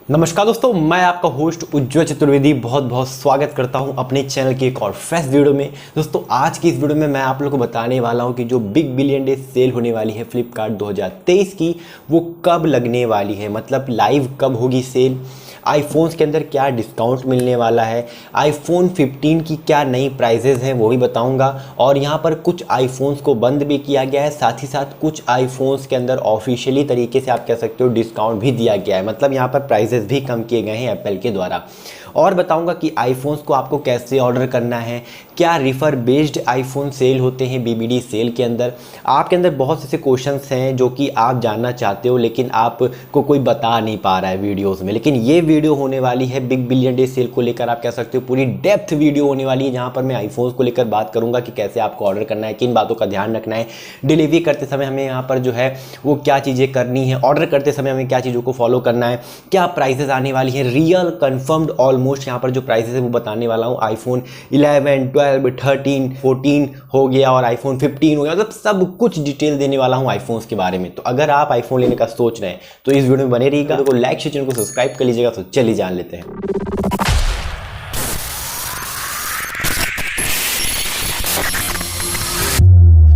नमस्कार दोस्तों, मैं आपका होस्ट उज्ज्वल चतुर्वेदी बहुत बहुत स्वागत करता हूं अपने चैनल के एक और फ्रेश वीडियो में। दोस्तों आज की इस वीडियो में मैं आप लोगों को बताने वाला हूं कि जो बिग बिलियन डे सेल होने वाली है फ्लिपकार्ट 2023 की, वो कब लगने वाली है, मतलब लाइव कब होगी सेल, आईफोन्स के अंदर क्या डिस्काउंट मिलने वाला है, आईफोन 15 की क्या नई प्राइजेज़ हैं वो भी बताऊंगा। और यहाँ पर कुछ आईफोन्स को बंद भी किया गया है, साथ ही साथ कुछ आईफोन्स के अंदर ऑफिशियली तरीके से आप कह सकते हो डिस्काउंट भी दिया गया है, मतलब यहाँ पर प्राइजेज़ भी कम किए गए हैं एप्पल के द्वारा। और बताऊंगा कि आईफोन्स को आपको कैसे ऑर्डर करना है, क्या रिफ़र बेस्ड आईफोन सेल होते हैं बीबीडी सेल के अंदर। आपके अंदर बहुत से ऐसे क्वेश्चंस हैं जो कि आप जानना चाहते हो लेकिन आपको कोई बता नहीं पा रहा है वीडियोस में, लेकिन ये वीडियो होने वाली है बिग बिलियन डे सेल को लेकर, आप कह सकते हो पूरी डेप्थ वीडियो होने वाली है जहाँ पर मैं आईफोन्स को लेकर बात करूँगा कि कैसे आपको ऑर्डर करना है, किन बातों का ध्यान रखना है, डिलीवरी करते समय हमें यहाँ पर जो है वो क्या चीज़ें करनी है, ऑर्डर करते समय हमें क्या चीज़ों को फॉलो करना है, क्या प्राइजेस आने वाली है, रियल कन्फर्म्ड ऑलमोस्ट यहाँ पर जो प्राइसेस है वो बताने वाला हूँ। आईफोन 11, 12, 13, 14 हो गया और आईफोन 15 हो गया, मतलब सब कुछ डिटेल देने वाला हूँ आईफोन्स के बारे में। तो अगर आप आईफोन लेने का सोच रहे हैं तो इस वीडियो में बने रहिएगा, वीडियो को लाइक शेयर, चैनल को सब्सक्राइब कर लीजिएगा। तो चलिए जान लेते हैं।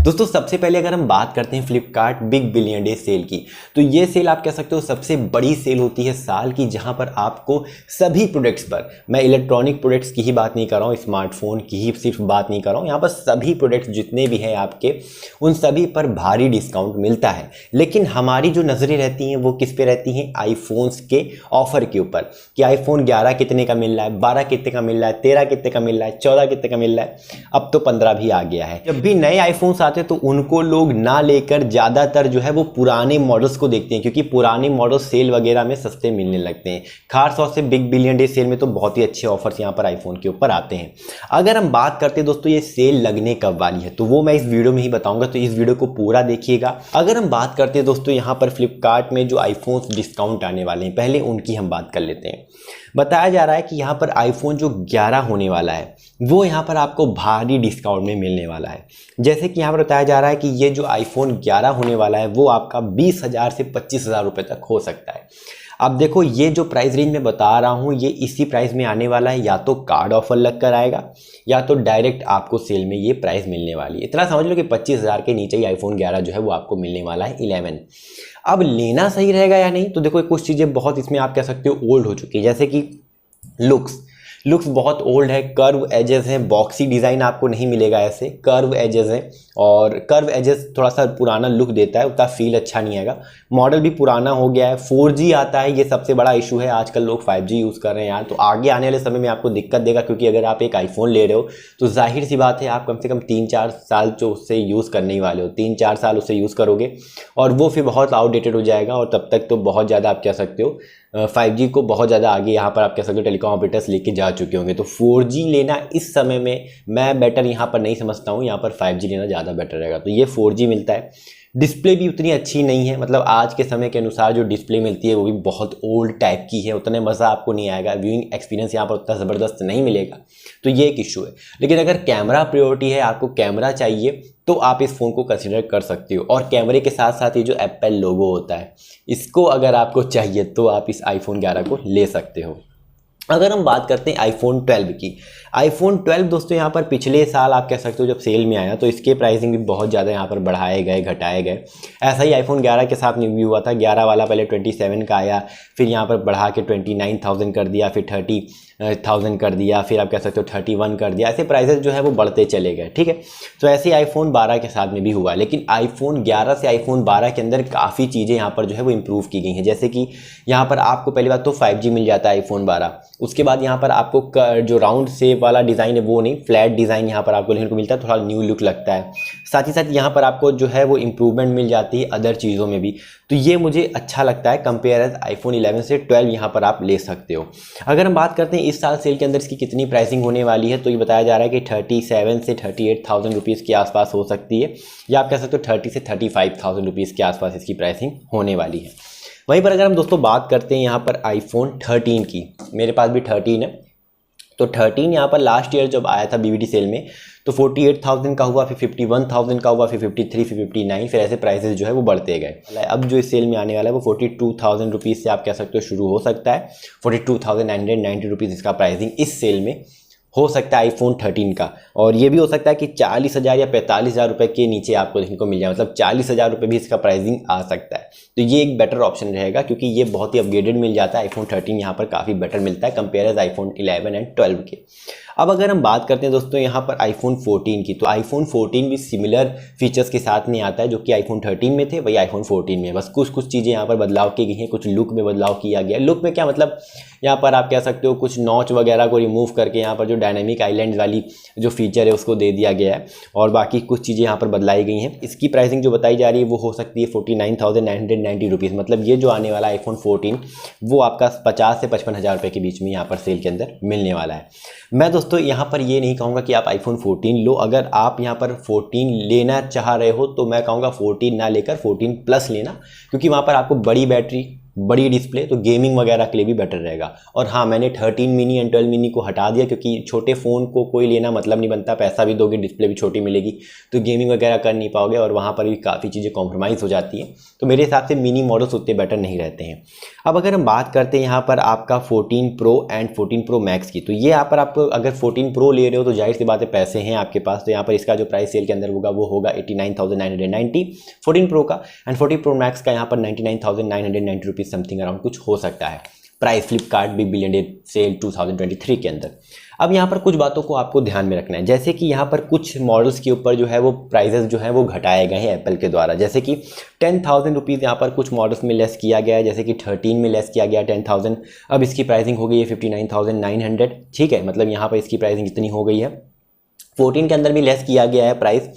दोस्तों सबसे पहले अगर हम बात करते हैं Flipkart Big Billion Day sale की, तो ये सेल आप कह सकते हो सबसे बड़ी सेल होती है साल की, जहां पर आपको सभी प्रोडक्ट्स पर, मैं इलेक्ट्रॉनिक प्रोडक्ट्स की ही बात नहीं कर रहा हूं, स्मार्टफोन की ही सिर्फ बात नहीं कर रहा हूं, यहां पर सभी प्रोडक्ट्स जितने भी हैं आपके, उन सभी पर भारी डिस्काउंट मिलता है। लेकिन हमारी जो नज़रें रहती हैं वो किस पे रहती हैं, आईफोन्स के ऑफर के ऊपर, कि आईफोन 11 कितने का मिल रहा है, 12 कितने का मिल रहा है, 13 कितने का मिल रहा है, 14 कितने का मिल रहा है, अब तो 15 भी आ गया है। जब भी नए आईफोन्स आते तो उनको लोग ना लेकर ज़्यादातर जो है वो पुराने मॉडल्स को देखते हैं, क्योंकि पुराने मॉडल सेल वगैरह में सस्ते मिलने लगते हैं। खास तौर से बिग बिलियन डे सेल में तो बहुत ही अच्छे ऑफर्स यहाँ पर आईफोन के ऊपर आते हैं। अगर हम बात करते हैं दोस्तों ये सेल लगने कब वाली है, तो वो मैं इस वीडियो में ही बताऊंगा, तो इस वीडियो को पूरा देखिएगा। अगर हम बात करते हैं दोस्तों यहाँ पर फ्लिपकार्ट में जो आईफोन्स डिस्काउंट आने वाले हैं, पहले उनकी हम बात कर लेते हैं। बताया जा रहा है कि यहाँ पर आईफोन जो 11 होने वाला है वो यहाँ पर आपको भारी डिस्काउंट में मिलने वाला है। जैसे कि यहाँ पर बताया जा रहा है कि ये जो आईफोन 11 होने वाला है वो आपका 20,000 से 25,000 रुपये तक हो सकता है। अब देखो ये जो प्राइस रेंज में बता रहा हूँ ये इसी प्राइस में आने वाला है, या तो कार्ड ऑफर लग कर आएगा या तो डायरेक्ट आपको सेल में ये प्राइस मिलने वाली है। इतना समझ लो कि 25,000 के नीचे ही आईफोन 11 जो है वो आपको मिलने वाला है 11। अब लेना सही रहेगा या नहीं, तो देखो कुछ चीज़ें बहुत इसमें आप कह सकते हो ओल्ड हो चुकी है, जैसे कि लुक्स बहुत ओल्ड है, कर्व एजेस हैं, बॉक्सी डिज़ाइन आपको नहीं मिलेगा, ऐसे कर्व एजेस हैं और कर्व एजेस थोड़ा सा पुराना लुक देता है, उतना फील अच्छा नहीं आएगा। मॉडल भी पुराना हो गया है, 4G आता है, ये सबसे बड़ा इशू है। आजकल लोग 5G यूज़ कर रहे हैं यार, तो आगे आने वाले समय में आपको दिक्कत देगा, क्योंकि अगर आप एक आईफोन ले रहे हो तो जाहिर सी बात है आप कम से कम 3-4 साल जो उससे यूज़ करने ही वाले हो, 3-4 साल उससे यूज़ करोगे और वो फिर बहुत आउटडेटेड हो जाएगा, और तब तक तो बहुत ज़्यादा आप कह सकते हो 5G को बहुत ज़्यादा आगे यहाँ पर आप कह सकते हो टेलीकॉम ऑपरेटर्स लेके जा चुके होंगे। तो 4G लेना इस समय में मैं बेटर यहाँ पर नहीं समझता हूँ, यहाँ पर 5G लेना ज़्यादा बेटर रहेगा। तो ये 4G मिलता है, डिस्प्ले भी उतनी अच्छी नहीं है, मतलब आज के समय के अनुसार जो डिस्प्ले मिलती है वो भी बहुत ओल्ड टाइप की है, उतने मज़ा आपको नहीं आएगा, व्यूइंग एक्सपीरियंस यहाँ पर उतना ज़बरदस्त नहीं मिलेगा, तो ये एक इशू है। लेकिन अगर कैमरा प्रायोरिटी है, आपको कैमरा चाहिए, तो आप इस फ़ोन को कंसिडर कर सकते हो। और कैमरे के साथ साथ ये जो एप्पल लोगो होता है इसको अगर आपको चाहिए तो आप इस आईफोन 11 को ले सकते हो। अगर हम बात करते हैं आईफोन 12 की, आईफोन 12 दोस्तों यहाँ पर पिछले साल आप कह सकते हो जब सेल में आया तो इसके प्राइसिंग भी बहुत ज़्यादा यहाँ पर बढ़ाए गए, घटाए गए। ऐसा ही आईफोन 11 के साथ भी हुआ था, 11 वाला पहले 27 का आया, फिर यहाँ पर बढ़ा के 29,000 कर दिया, फिर 30,000 कर दिया, फिर आप कह सकते हो 31 कर दिया, ऐसे प्राइसेस जो है वो बढ़ते चले गए, ठीक है। तो ऐसे ही आईफोन 12 के साथ में भी हुआ, लेकिन आईफोन 11 से आईफोन 12 के अंदर काफ़ी चीज़ें यहाँ पर जो है वो इम्प्रूव की गई हैं। जैसे कि यहाँ पर आपको पहली बात तो 5G मिल जाता है आईफोन 12, उसके बाद यहाँ पर आपको जो राउंड शेप वाला डिज़ाइन है वो नहीं, फ्लैट डिज़ाइन यहाँ पर आपको लेने को मिलता है, थोड़ा न्यू लुक लगता है। साथ ही साथ यहाँ पर आपको जो है वो इम्प्रूवमेंट मिल जाती है अदर चीज़ों में भी, तो ये मुझे अच्छा लगता है। कंपेयर एज आईफोन 11 से 12 यहाँ पर आप ले सकते हो। अगर हम बात करते हैं इस साल सेल के अंदर इसकी कितनी प्राइसिंग होने वाली है, तो ये बताया जा रहा है कि 37 से 38,000 रुपीज़ के आसपास हो सकती है, या आप कह सकते हो 30 से 35,000 रुपीज़ के आसपास इसकी प्राइसिंग होने वाली है। वहीं पर अगर हम दोस्तों बात करते हैं यहाँ पर आईफोन 13 की, मेरे पास भी 13 है, तो 13 यहाँ पर लास्ट ईयर जब आया था बीबीडी सेल में तो 48,000 का हुआ, फिर 51,000 का हुआ, फिर 53, फिर 59, फिर ऐसे प्राइसेस जो है वो बढ़ते गए। अब जो इस सेल में आने वाला है वो 42,000 रुपीज़ से आप कह सकते हो शुरू हो सकता है। 42,990 रुपीज़ इसका प्राइसिंग इस सेल में हो सकता है आईफोन 13 का। और ये भी हो सकता है कि 40,000 या 45,000 रुपये के नीचे आपको देखने को मिल जाए, मतलब 40,000 रुपये भी इसका प्राइसिंग आ सकता है। तो ये एक बेटर ऑप्शन रहेगा क्योंकि ये बहुत ही अपग्रेडेड मिल जाता है। आईफोन 13 यहाँ पर काफ़ी बेटर मिलता है कंपेयर आईफोन 11 एंड 12 के। अब अगर हम बात करते हैं दोस्तों यहाँ पर आईफोन 14 की, तो आईफोन 14 भी सिमिलर फीचर्स के साथ नहीं आता है जो कि आईफोन 13 में थे, वही आईफोन 14 में। बस कुछ चीज़ें यहाँ पर बदलाव की गई हैं, कुछ लुक में बदलाव किया गया। लुक में क्या मतलब, यहाँ पर आप कह सकते हो कुछ नॉच वगैरह को रिमूव करके यहाँ पर जो डायनेमिक आइलैंड वाली जो फीचर है उसको दे दिया गया है, और बाकी कुछ चीज़ें यहाँ पर बदलाई गई हैं। इसकी प्राइसिंग जो बताई जा रही है वो हो सकती है 49,990 रुपीज़। मतलब ये जो आने वाला आईफोन 14 वो आपका 50 से 55,000 रुपये के बीच में यहाँ पर सेल के अंदर मिलने वाला है। मैं दोस्तों यहाँ पर ये नहीं कहूँगा कि आप आईफोन 14 लो। अगर आप यहाँ पर 14 लेना चाह रहे हो तो मैं कहूँगा 14 ना लेकर 14 प्लस लेना, क्योंकि वहाँ पर आपको बड़ी बैटरी, बड़ी डिस्प्ले, तो गेमिंग वगैरह के लिए भी बेटर रहेगा। और हाँ, मैंने 13 मिनी एंड 12 मिनी को हटा दिया क्योंकि छोटे फ़ोन को कोई लेना मतलब नहीं बनता, पैसा भी दोगे, डिस्प्ले भी छोटी मिलेगी तो गेमिंग वगैरह कर नहीं पाओगे, और वहाँ पर भी काफ़ी चीज़ें कॉम्प्रोमाइज़ हो जाती हैं। तो मेरे हिसाब से मिनी मॉडल्स उतने बेटर नहीं रहते हैं। अब अगर हम बात करते हैं यहाँ पर आपका 14 प्रो एंड 14 प्रो मैक्स की, तो ये यहाँ पर आप अगर 14 प्रो ले रहे हो तो जाहिर सी बात है पैसे हैं आपके पास, तो यहाँ पर इसका जो प्राइस सेल के अंदर होगा वो होगा 89,990 14 प्रो का, एंड 14 प्रो मैक्स का यहाँ पर 99,990 रुपीज़ समथिंग अराउंड कुछ हो सकता है price Flipkart Big Billion Day sale 2023 के अंदर। अब यहाँ पर कुछ बातों को आपको ध्यान में रखना है, जैसे कि यहाँ पर कुछ मॉडल्स के ऊपर जो है वो प्राइजेस जो है वो घटाए गए हैं एप्पल के द्वारा। जैसे कि 10,000 रुपीज़ यहाँ पर कुछ मॉडल्स में लेस किया गया है, जैसे कि 13 में लेस किया गया 10,000। अब इसकी प्राइसिंग हो गई है 59,900, ठीक है, मतलब यहाँ पर इसकी प्राइसिंग इतनी हो गई है। 14 के अंदर भी लेस किया गया है प्राइस,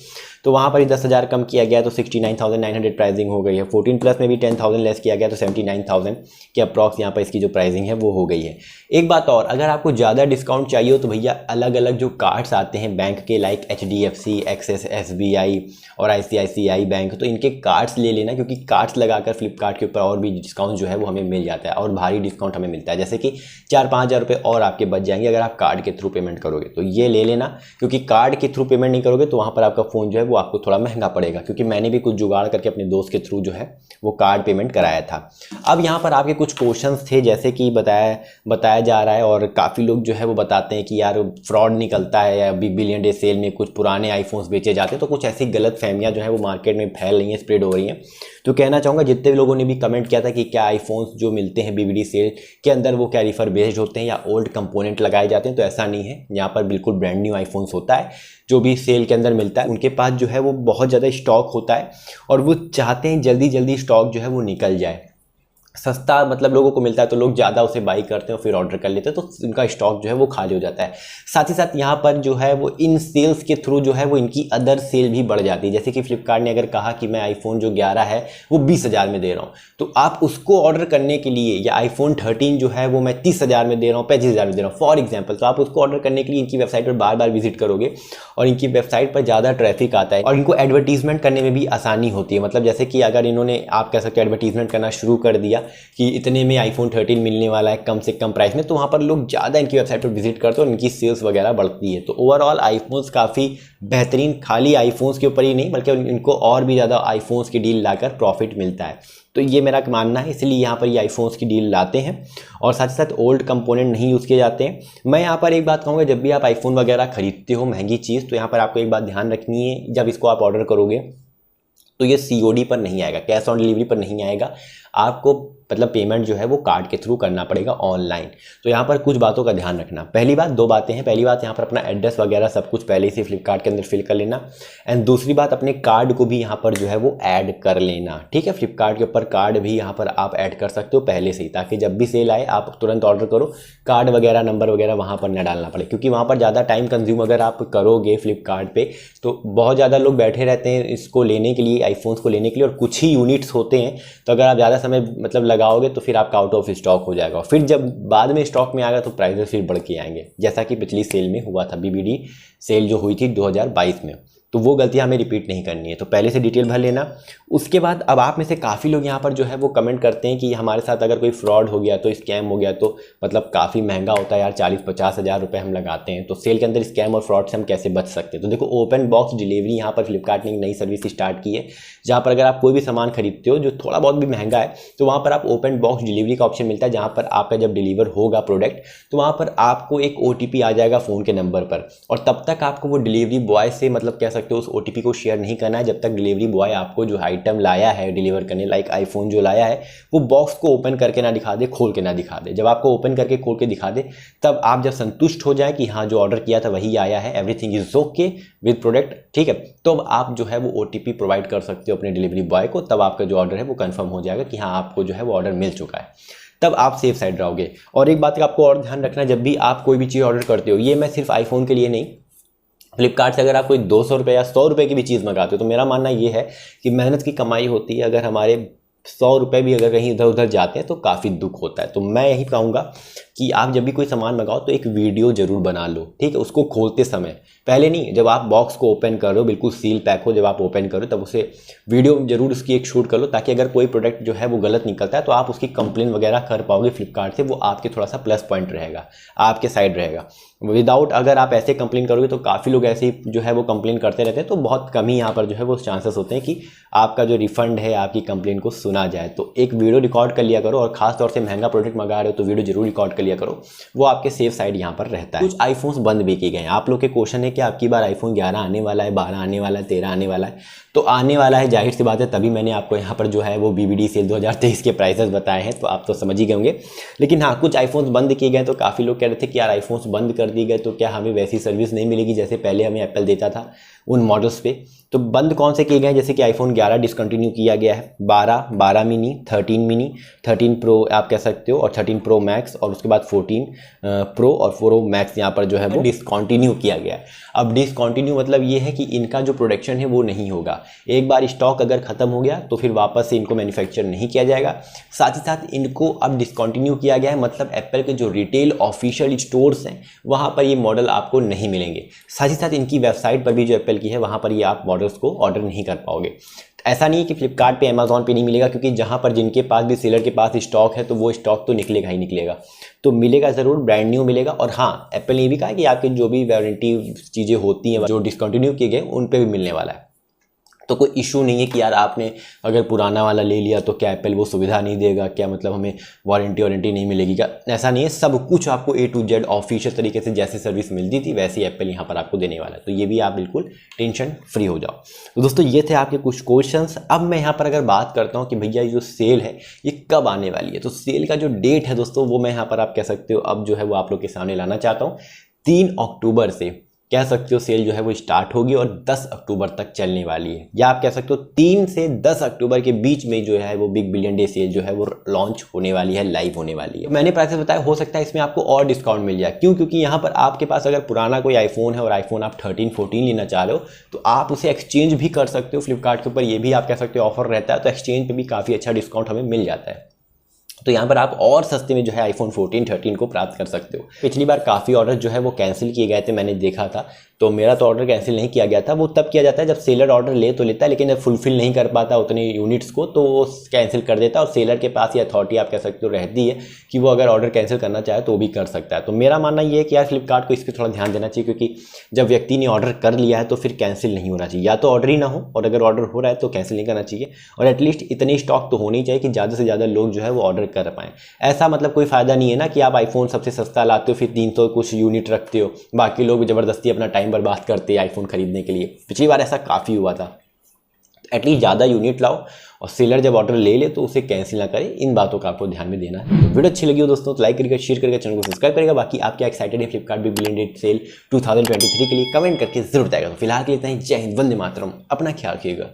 तो वहाँ पर ही 10,000 कम किया गया है तो 69,900 प्राइसिंग हो गई है। 14 प्लस में भी 10,000 लेस किया गया तो 79,000 के अप्रॉक्स यहाँ पर इसकी जो प्राइसिंग है वो हो गई है। एक बात और, अगर आपको ज़्यादा डिस्काउंट चाहिए हो तो भैया अलग अलग जो कार्ड्स आते हैं बैंक के, लाइक HDFC, एक्सिस, SBI और ICICI बैंक, तो इनके कार्ड्स ले लेना, क्योंकि कार्ड्स लगाकर फ्लिपकार्ट के ऊपर और भी डिस्काउंट जो है वो हमें मिल जाता है, और भारी डिस्काउंट हमें मिलता है, जैसे कि 4-5 हज़ार रुपये और आपके बच जाएंगे अगर आप कार्ड के थ्रू पेमेंट करोगे। तो ये ले लेना, क्योंकि कार्ड के थ्रू पेमेंट नहीं करोगे तो वहाँ पर आपका फ़ोन जो है वो आपको थोड़ा महंगा पड़ेगा, क्योंकि मैंने भी कुछ जुगाड़ करके अपने दोस्त के थ्रू जो है वो कार्ड पेमेंट कराया था। अब यहाँ पर आपके कुछ क्वेश्चंस थे, जैसे कि बताया जा रहा है, और काफ़ी लोग जो है वो बताते हैं कि यार फ्रॉड निकलता है या बिग बिलियन डे सेल में कुछ पुराने आईफोन्स बेचे जाते हैं, तो कुछ ऐसी गलत फहमियाँ जो है वो मार्केट में फैल रही हैं, स्प्रेड हो रही हैं। तो कहना चाहूँगा जितने भी लोगों ने भी कमेंट किया था कि क्या आईफोन्स जो मिलते हैं बीबीडी सेल के अंदर वो क्या रिफर बेस्ड होते हैं या ओल्ड कंपोनेंट लगाए जाते हैं, तो ऐसा नहीं है। यहाँ पर बिल्कुल ब्रांड न्यू आईफोन्स होता है जो भी सेल के अंदर मिलता है। उनके पास जो है वो बहुत ज़्यादा स्टॉक होता है और वो चाहते हैं जल्दी जल्दी स्टॉक जो है वो निकल जाए। सस्ता मतलब लोगों को मिलता है तो लोग ज़्यादा उसे बाई करते हैं और फिर ऑर्डर कर लेते हैं, तो इनका स्टॉक जो है वो खाली हो जाता है। साथ ही साथ यहाँ पर जो है वो इन सेल्स के थ्रू जो है वो इनकी अदर सेल भी बढ़ जाती है। जैसे कि फ्लिपकार्ट ने अगर कहा कि मैं आईफोन जो 11 है वो 20,000 में दे रहा हूँ, तो आप उसको ऑर्डर करने के लिए, या आईफोन 13 जो है वो मैं 30,000 में दे रहा हूँ, 25,000 में दे रहा हूँ फॉर एग्जाम्पल, तो आप उसको ऑर्डर करने के लिए इनकी वेबसाइट पर बार बार विजिट करोगे और इनकी वेबसाइट पर ज़्यादा ट्रैफिक आता है और इनको एडवर्टीजमेंट करने में भी आसानी होती है। मतलब जैसे कि अगर इन्होंने, आप कह सकते हो, एडवर्टीजमेंट करना शुरू कर दिया कि इतने में आईफोन 13 मिलने वाला है कम से कम प्राइस में, तो वहाँ पर लोग ज़्यादा इनकी वेबसाइट पर विजिट करते हैं और इनकी सेल्स वगैरह बढ़ती है। तो ओवरऑल आईफोन्स काफ़ी बेहतरीन, खाली आईफोन्स के ऊपर ही नहीं बल्कि इनको और भी ज़्यादा आईफोन्स की डील लाकर प्रॉफिट मिलता है। तो ये मेरा मानना है, इसलिए यहाँ पर ये आईफोन्स की डील लाते हैं और साथ ही साथ ओल्ड कंपोनेंट नहीं यूज़ किए जाते हैं। मैं यहाँ पर एक बात कहूँगा, जब भी आप आईफोन वगैरह खरीदते हो महंगी चीज़, तो यहाँ पर आपको एक बात ध्यान रखनी है, जब इसको आप ऑर्डर करोगे तो ये COD पर नहीं आएगा, कैश ऑन डिलीवरी पर नहीं आएगा। आपको मतलब पेमेंट जो है वो कार्ड के थ्रू करना पड़ेगा ऑनलाइन। तो यहाँ पर कुछ बातों का ध्यान रखना। पहली बात, दो बातें हैं। पहली बात, यहाँ पर अपना एड्रेस वगैरह सब कुछ पहले से फ्लिपकार्ट के अंदर फिल कर लेना, एंड दूसरी बात, अपने कार्ड को भी यहाँ पर जो है वो ऐड कर लेना। ठीक है, फ्लिपकार्ट के ऊपर कार्ड भी यहाँ पर आप ऐड कर सकते हो पहले से ही, ताकि जब भी सेल आए आप तुरंत ऑर्डर करो, कार्ड वगैरह नंबर वगैरह वहाँ पर न डालना पड़े, क्योंकि वहाँ पर ज़्यादा टाइम कंज्यूम अगर आप करोगे फ्लिपकार्ट पे तो बहुत ज़्यादा लोग बैठे रहते हैं इसको लेने के लिए, आईफोन्स को लेने के लिए, और कुछ ही यूनिट्स होते हैं। तो अगर आप ज़्यादा समय मतलब लगाओगे तो फिर आपका आउट ऑफ स्टॉक हो जाएगा, फिर जब बाद में स्टॉक में आएगा तो प्राइसेस फिर बढ़ के आएंगे, जैसा कि पिछली सेल में हुआ था, बीबीडी सेल जो हुई थी 2022 में। तो वो गलतियाँ हमें रिपीट नहीं करनी है। तो पहले से डिटेल भर लेना। उसके बाद अब आप में से काफ़ी लोग यहाँ पर जो है वो कमेंट करते हैं कि हमारे साथ अगर कोई फ्रॉड हो गया, तो स्कैम हो गया, तो मतलब काफ़ी महंगा होता है यार, 40-50 हज़ार रुपये हम लगाते हैं, तो सेल के अंदर स्कैम और फ्रॉड से हम कैसे बच सकते हैं। तो देखो, ओपन बॉक्स डिलीवरी यहाँ पर फ्लिपकार्ट ने एक नई सर्विस स्टार्ट की है, जहाँ पर अगर आप कोई भी सामान खरीदते हो जो थोड़ा बहुत भी महंगा है, तो वहाँ पर आप ओपन बॉक्स डिलीवरी का ऑप्शन मिलता है, जहाँ पर आपका जब डिलीवर होगा प्रोडक्ट, तो वहाँ पर आपको एक OTP आ जाएगा फ़ोन के नंबर पर, और तब तक आपको वो डिलीवरी बॉय से मतलब कह सकते हो उस OTP को शेयर नहीं करना है, जब तक डिलीवरी बॉय आपको जो आइटम लाया है डिलीवर करने, लाइक आईफोन जो लाया है, वो बॉक्स को ओपन करके ना दिखा दे, खोल के ना दिखा दे। जब आपको ओपन करके खोल के दिखा दे, तब आप जब संतुष्ट हो जाए कि हाँ जो ऑर्डर किया था वही आया है, everything is okay with product, ठीक है, तो अब आप जो है वो OTP प्रोवाइड कर सकते हो अपने डिलीवरी बॉय को, तब आपका जो ऑर्डर है वो कंफर्म हो जाएगा कि हाँ आपको जो है वो ऑर्डर मिल चुका है, तब आप सेफ साइड रहोगे। और एक बात का आपको और ध्यान रखना, जब भी आप कोई भी चीज़ ऑर्डर करते हो, ये मैं सिर्फ आईफोन के लिए नहीं, फ्लिपकार्ट से अगर आप कोई 200 रुपये या 100 रुपये की भी चीज़ मंगाते हो, तो मेरा मानना ये है कि मेहनत की कमाई होती है, अगर हमारे 100 रुपये भी अगर कहीं इधर उधर जाते हैं तो काफ़ी दुख होता है। तो मैं यही कहूँगा कि आप जब भी कोई सामान मंगाओ तो एक वीडियो जरूर बना लो, ठीक है, उसको खोलते समय, पहले नहीं, जब आप बॉक्स को ओपन करो, बिल्कुल सील पैक हो, जब आप ओपन करो तब उसे वीडियो जरूर उसकी एक शूट कर लो, ताकि अगर कोई प्रोडक्ट जो है वो गलत निकलता है तो आप उसकी कंप्लेन वगैरह कर पाओगे फ्लिपकार्ट से, वो आपके थोड़ा सा प्लस पॉइंट रहेगा, आपके साइड रहेगा। विदाउट अगर आप ऐसे कंप्लेन करोगे तो काफ़ी लोग ऐसे ही जो है वो कंप्लेन करते रहते हैं, तो बहुत कम ही यहाँ पर जो है वो चांसेस होते हैं कि आपका जो रिफंड है आपकी कंप्लेन को सुना जाए। तो एक वीडियो रिकॉर्ड कर लिया करो, और खास तौर से महंगा प्रोडक्ट मंगा रहे हो तो वीडियो जरूर रिकॉर्ड कर लिया करो, वो आपके सेफ साइड यहाँ पर रहता है। कुछ आईफोन्स बंद भी किए गए हैं। आप लोग के क्वेश्चन है कि आपकी बार आईफोन 11 आने वाला है, 12 आने वाला है, 13 आने वाला है, तो आने वाला है, जाहिर सी बात है, तभी मैंने आपको यहाँ पर जो है वो BBD सेल 2023 के प्राइसेस बताए हैं, तो आप तो समझ ही गए होंगे। लेकिन हाँ, कुछ आईफोन्स बंद किए गए, तो काफ़ी लोग कह रहे थे कि यार आईफोन्स बंद कर दिए गए तो क्या हमें वैसी सर्विस नहीं मिलेगी जैसे पहले हमें एप्पल देता था उन मॉडल्स पे। तो बंद कौन से किए गए हैं, जैसे कि आईफोन 11 डिसकंटिन्यू किया गया है, 12 मिनी, 13 मिनी, 13 प्रो आप कह सकते हो, और 13 प्रो मैक्स, और उसके बाद 14 प्रो और प्रो मैक्स यहाँ पर जो है वो डिसकंटिन्यू किया गया है। अब डिसकंटिन्यू मतलब ये है कि इनका जो प्रोडक्शन है वो नहीं होगा, एक बार स्टॉक अगर ख़त्म हो गया तो फिर वापस से इनको मैन्युफैक्चर नहीं किया जाएगा। साथ ही साथ इनको अब डिसकंटिन्यू किया गया है, मतलब एप्पल के जो रिटेल ऑफिशियल स्टोर्स हैं वहाँ पर ये मॉडल आपको नहीं मिलेंगे। साथ ही साथ इनकी वेबसाइट पर भी जो एप्पल की है वहाँ पर ये आप मॉडल्स को ऑर्डर नहीं कर पाओगे। ऐसा नहीं है कि फ्लिपकार्ट पे, अमेजोन पे नहीं मिलेगा, क्योंकि जहाँ पर जिनके पास भी सेलर के पास स्टॉक है तो वो स्टॉक तो निकलेगा ही निकलेगा, तो मिलेगा ज़रूर, ब्रांड न्यू मिलेगा। और हाँ, एप्पल ने ये भी कहा कि आपके जो भी वारंटी चीज़ें होती हैं जो डिसकंटिन्यू किए गए उन पर भी मिलने वाला है। तो कोई इशू नहीं है कि यार आपने अगर पुराना वाला ले लिया तो क्या एप्पल वो सुविधा नहीं देगा, क्या मतलब हमें वारंटी नहीं मिलेगी क्या, ऐसा नहीं है। सब कुछ आपको A to Z ऑफिशियल तरीके से जैसे सर्विस मिलती थी वैसे ही एप्पल यहाँ पर आपको देने वाला है, तो ये भी आप बिल्कुल टेंशन फ्री हो जाओ। तो दोस्तों ये थे आपके कुछ क्वेश्चंस। अब मैं यहाँ पर अगर बात करता हूँ कि भैया जो सेल है ये कब आने वाली है, तो सेल का जो डेट है दोस्तों वो मैं यहाँ पर आप कह सकते हो अब जो है वो आप लोग के सामने लाना चाहता हूँ। 3 अक्टूबर से कह सकते हो सेल जो है वो स्टार्ट होगी और 10 अक्टूबर तक चलने वाली है, या आप कह सकते हो 3 से 10 अक्टूबर के बीच में जो है वो बिग बिलियन डे सेल जो है वो लॉन्च होने वाली है, लाइव होने वाली है। मैंने प्राइसेस बताया, हो सकता है इसमें आपको और डिस्काउंट मिल जाए। क्यों? क्योंकि यहाँ पर आपके पास अगर पुराना कोई आईफोन है और आईफोन आप 13, 14 लेना चाह रहे हो तो आप उसे एक्सचेंज भी कर सकते हो फ्लिपकार्ट के ऊपर, ये भी आप कह सकते हो ऑफर रहता है, तो एक्सचेंज पे भी काफ़ी अच्छा डिस्काउंट हमें मिल जाता है। तो यहाँ पर आप और सस्ते में जो है आईफोन 14, 13 को प्राप्त कर सकते हो। पिछली बार काफ़ी ऑर्डर जो है वो कैंसिल किए गए थे, मैंने देखा था, तो मेरा तो ऑर्डर कैंसिल नहीं किया गया था। वो तब किया जाता है जब सेलर ऑर्डर ले तो लेता है, लेकिन जब फुलफिल नहीं कर पाता उतने यूनिट्स को तो वो कैंसिल कर देता है, और सेलर के पास ये अथॉरिटी आप कह सकते हो रहती है कि वो अगर ऑर्डर कैंसिल करना चाहे तो वो भी कर सकता है। तो मेरा मानना ये है कि यार फ्लिपकार्ट को इस पर थोड़ा ध्यान देना चाहिए, क्योंकि जब व्यक्ति ने ऑर्डर कर लिया है तो फिर कैंसिल नहीं होना चाहिए, या तो ऑर्डर ही ना हो, और अगर ऑर्डर हो रहा है तो कैंसिल नहीं करना चाहिए, और एटलीस्ट इतनी स्टॉक तो होनी चाहिए कि ज़्यादा से ज़्यादा लोग जो है वो ऑर्डर कर पाएँ। ऐसा मतलब कोई फ़ायदा नहीं है ना कि आप आईफोन सबसे सस्ता लाते हो फिर 300 कुछ यूनिट रखते हो, बाकी लोग ज़बरदस्ती अपना टाइम बर्बाद करते हैं आईफोन खरीदने के लिए। पिछली बार ऐसा काफ़ी हुआ था। एटलीस्ट ज़्यादा यूनिट लाओ, और सेलर जब ऑर्डर ले ले तो उसे कैंसिल ना करे। इन बातों का आपको ध्यान में देना है। तो वीडियो अच्छी लगी हो दोस्तों तो लाइक करिएगा, शेयर करिएगा, चैनल को सब्सक्राइब करिएगा। बाकी आप क्या एक्साइटेड है Flipkart Big Billion Day sale 2023 के लिए, कमेंट करके जरूर बताएगा। तो फिलहाल के लिए इतना ही। जय हिंद, वंदे मातरम, अपना ख्याल रखिएगा।